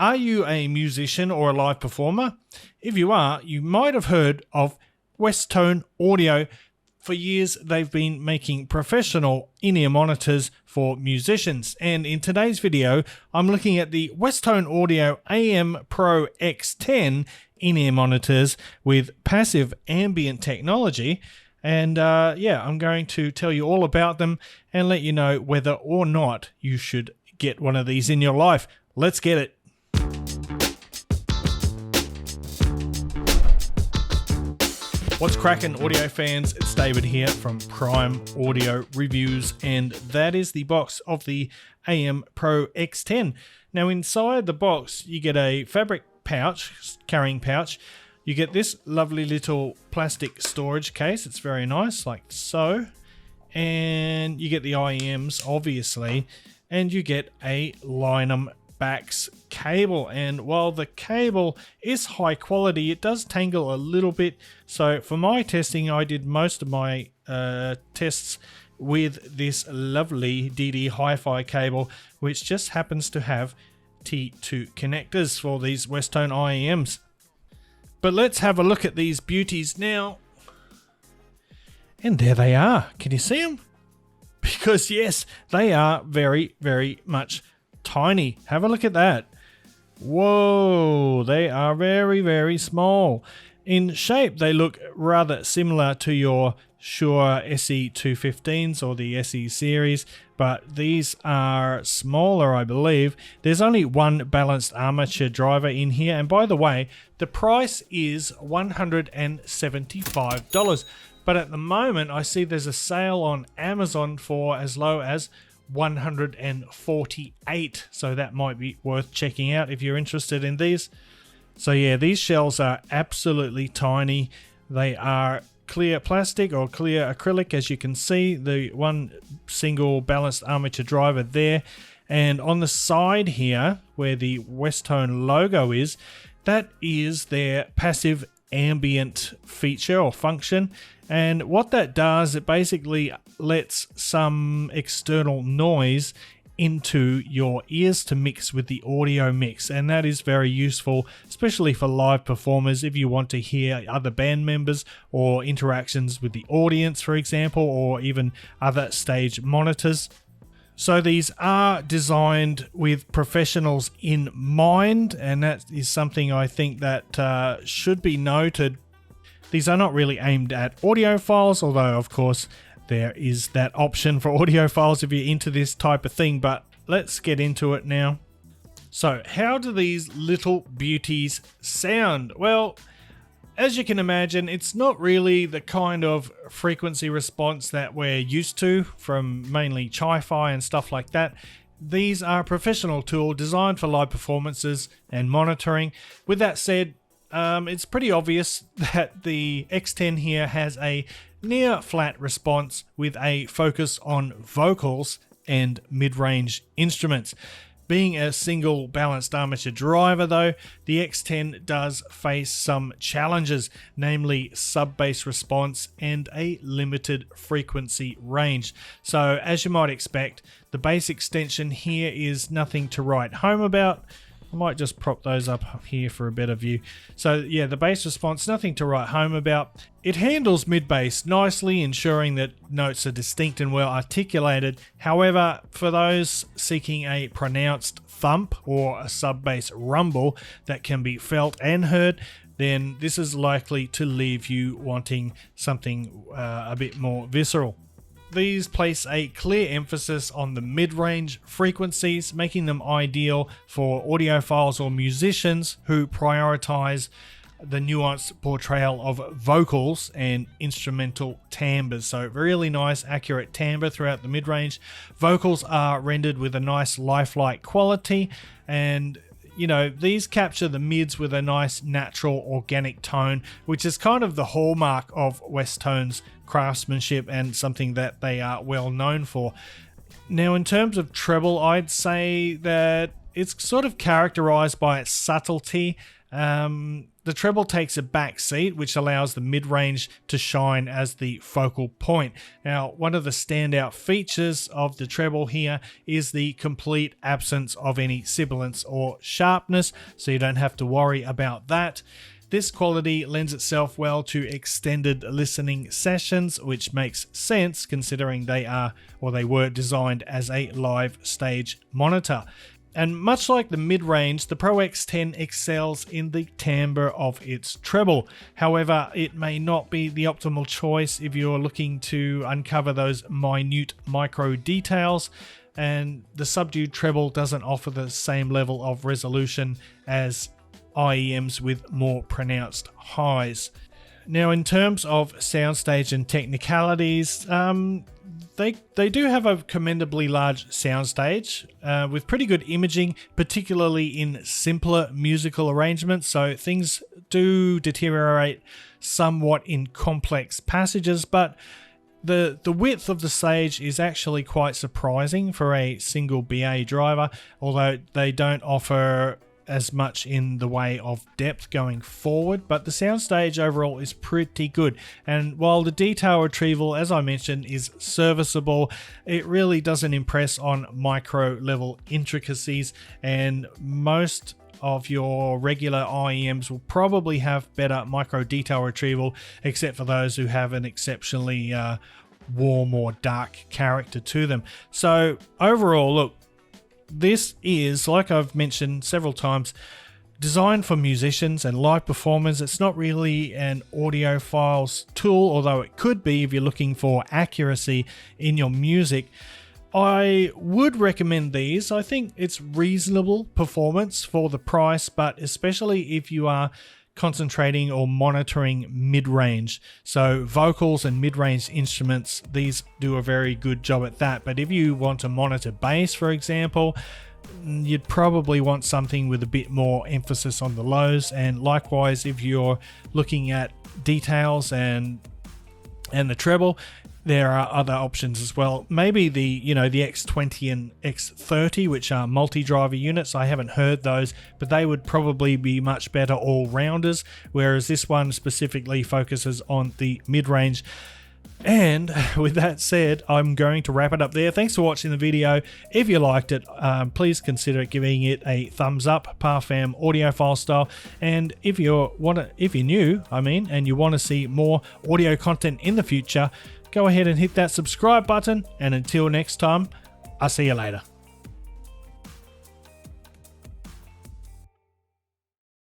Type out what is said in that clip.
Are you a musician or a live performer? If you are, you might have heard of Westone Audio. For years, they've been making professional in-ear monitors for musicians. And in today's video, I'm looking at the Westone Audio AM Pro X10 in-ear monitors with passive ambient technology. And I'm going to tell you all about them and let you know whether or not you should get one of these in your life. Let's get it. What's cracking, audio fans? It's David here from Prime Audio Reviews, and that is the box of the AM Pro X10. Now inside the box you get a fabric pouch, carrying pouch. You get this lovely little plastic storage case. It's very nice, like so. And you get the IEMs, obviously, and you get a Linum Bax cable. And while the cable is high quality, it does tangle a little bit. So for my testing, I did most of my tests with this lovely DD Hi-Fi cable, which just happens to have T2 connectors for these Westone IEMs. But let's have a look at these beauties now. And there they are. Can you see them? Because yes, they are very, very much tiny. Have a look at that. Whoa, they are very, very small. In shape, they look rather similar to your Shure SE215s or the SE series, but these are smaller, I believe. There's only one balanced armature driver in here, and by the way, the price is $175. But at the moment, I see there's a sale on Amazon for as low as $148, so that might be worth checking out if you're interested in these. So yeah, these shells are absolutely tiny. They are clear plastic or clear acrylic, as you can see, the one single balanced armature driver there. And on the side here, where the Westone logo is, that is their passive ambient feature or function. And what that does, it basically lets some external noise into your ears to mix with the audio mix, and that is very useful, especially for live performers if you want to hear other band members or interactions with the audience, for example, or even other stage monitors. So these are designed with professionals in mind, and that is something I think that should be noted. These are not really aimed at audiophiles, although of course there is that option for audiophiles if you're into this type of thing, but let's get into it now. So how do these little beauties sound? Well, as you can imagine, it's not really the kind of frequency response that we're used to from mainly Chi-Fi and stuff like that. These are a professional tool designed for live performances and monitoring. With that said, it's pretty obvious that the X10 here has a near flat response with a focus on vocals and mid-range instruments. Being a single balanced armature driver though, the X10 does face some challenges, namely sub-bass response and a limited frequency range. So as you might expect, the bass extension here is nothing to write home about. I might just prop those up here for a better view. So yeah, the bass response, nothing to write home about. It handles mid-bass nicely, ensuring that notes are distinct and well articulated. However, for those seeking a pronounced thump or a sub-bass rumble that can be felt and heard, then this is likely to leave you wanting something a bit more visceral. These place a clear emphasis on the mid-range frequencies, making them ideal for audiophiles or musicians who prioritize the nuanced portrayal of vocals and instrumental timbres. So really nice, accurate timbre throughout the mid-range. Vocals are rendered with a nice lifelike quality, and you know, these capture the mids with a nice natural organic tone, which is kind of the hallmark of Westone's craftsmanship and something that they are well known for. Now in terms of treble, I'd say that it's sort of characterized by its subtlety. The treble takes a back seat, which allows the mid-range to shine as the focal point. Now, one of the standout features of the treble here is the complete absence of any sibilance or sharpness, so you don't have to worry about that. This quality lends itself well to extended listening sessions, which makes sense considering they were designed as a live stage monitor. And much like the mid-range, the Pro X10 excels in the timbre of its treble. However, it may not be the optimal choice if you're looking to uncover those minute micro details, and the subdued treble doesn't offer the same level of resolution as IEMs with more pronounced highs. Now, in terms of soundstage and technicalities, they do have a commendably large soundstage with pretty good imaging, particularly in simpler musical arrangements, so things do deteriorate somewhat in complex passages, but the width of the stage is actually quite surprising for a single BA driver, although they don't offer as much in the way of depth going forward, but the soundstage overall is pretty good. And while the detail retrieval, as I mentioned, is serviceable, it really doesn't impress on micro level intricacies, and most of your regular IEMs will probably have better micro detail retrieval, except for those who have an exceptionally warm or dark character to them. So overall, look, this is, like I've mentioned several times, designed for musicians and live performers. It's not really an audiophile's tool, although it could be if you're looking for accuracy in your music. I would recommend these. I think it's reasonable performance for the price, but especially if you are concentrating or monitoring mid-range. So vocals and mid-range instruments, these do a very good job at that. But if you want to monitor bass, for example, you'd probably want something with a bit more emphasis on the lows. And likewise, if you're looking at details and the treble, there are other options as well. Maybe the X20 and X30, which are multi-driver units. I haven't heard those, but they would probably be much better all-rounders, whereas this one specifically focuses on the mid-range. And with that said, I'm going to wrap it up there. Thanks for watching the video. If you liked it, please consider giving it a thumbs up, Parfam audiophile style. And if you're new, and you want to see more audio content in the future, go ahead and hit that subscribe button. And until next time, I'll see you later.